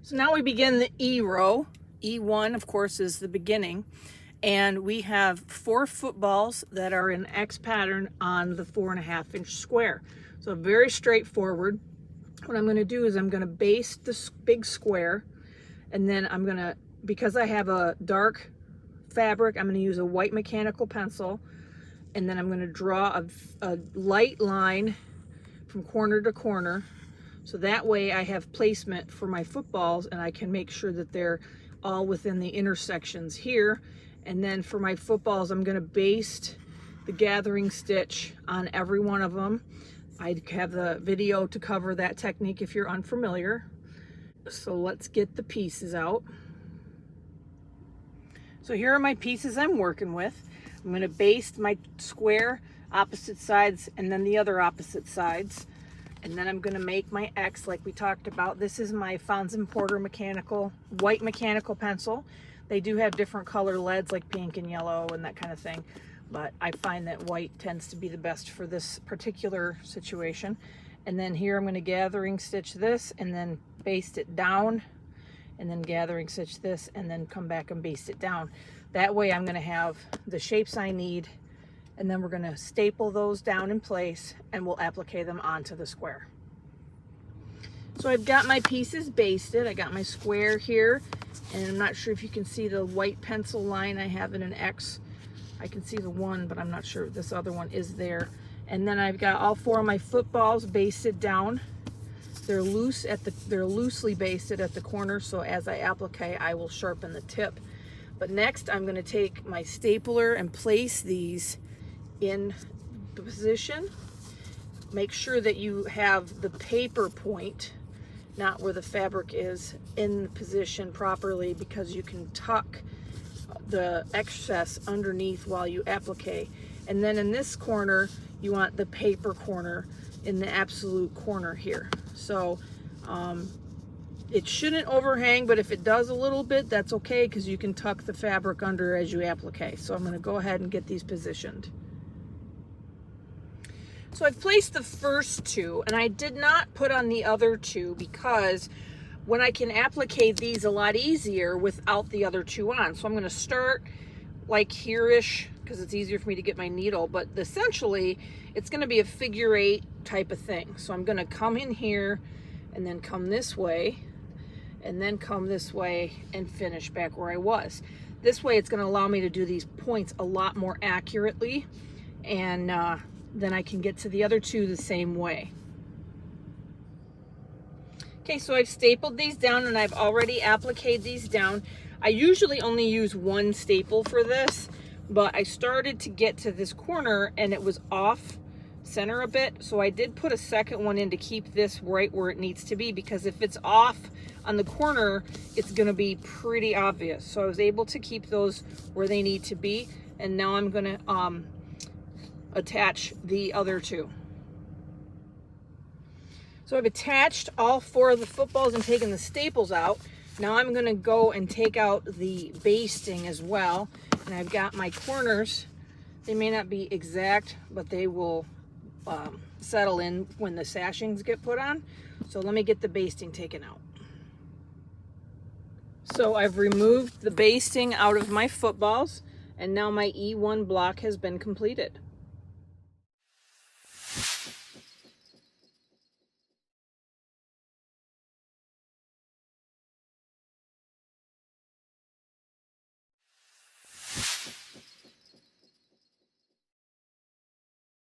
So now we begin the E row. E1, of course, is the beginning. And we have 4 footballs that are in X pattern on the 4.5-inch square. So very straightforward. What I'm going to do is I'm going to base this big square, and then I'm going to, because I have a dark fabric, I'm going to use a white mechanical pencil, and then I'm going to draw a light line from corner to corner. So that way I have placement for my footballs, and I can make sure that they're all within the intersections here. And then for my footballs, I'm going to baste the gathering stitch on every one of them. I have the video to cover that technique if you're unfamiliar. So let's get the pieces out. So here are my pieces I'm working with. I'm going to baste my square opposite sides and then the other opposite sides. And then I'm going to make my X like we talked about. This is my Fons & Porter white mechanical pencil. They do have different color leads like pink and yellow and that kind of thing, but I find that white tends to be the best for this particular situation. And then here I'm going to gathering stitch this and then baste it down, and then gathering stitch this and then come back and baste it down. That way I'm going to have the shapes I need, and then we're going to staple those down in place and we'll applique them onto the square. So I've got my pieces basted. I got my square here, and I'm not sure if you can see the white pencil line I have in an X. I can see the one, but I'm not sure if this other one is there. And then I've got all 4 of my footballs basted down. They're loosely basted at the corner, so as I applique, I will sharpen the tip. But next, I'm going to take my stapler and place these in the position. Make sure that you have the paper point, not where the fabric is, in position properly, because you can tuck the excess underneath while you applique. And then in this corner, you want the paper corner in the absolute corner here. So it shouldn't overhang, but if it does a little bit, that's okay, because you can tuck the fabric under as you applique. So I'm going to go ahead and get these positioned. So I've placed the first 2, and I did not put on the other 2 because when I can applique these a lot easier without the other 2 on. So I'm going to start like here-ish because it's easier for me to get my needle, but essentially it's going to be a figure 8 type of thing. So I'm going to come in here and then come this way and then come this way and finish back where I was. This way it's going to allow me to do these points a lot more accurately, and then I can get to the other 2 the same way. Okay, so I've stapled these down and I've already appliqued these down. I usually only use 1 staple for this, but I started to get to this corner and it was off center a bit, so I did put a second one in to keep this right where it needs to be, because if it's off on the corner, it's going to be pretty obvious. So I was able to keep those where they need to be, and now I'm going to attach the other 2. So I've attached all 4 of the footballs and taken the staples out. Now I'm going to go and take out the basting as well, and I've got my corners. They may not be exact, but they will settle in when the sashings get put on. So let me get the basting taken out. So I've removed the basting out of my footballs, and now my E1 block has been completed.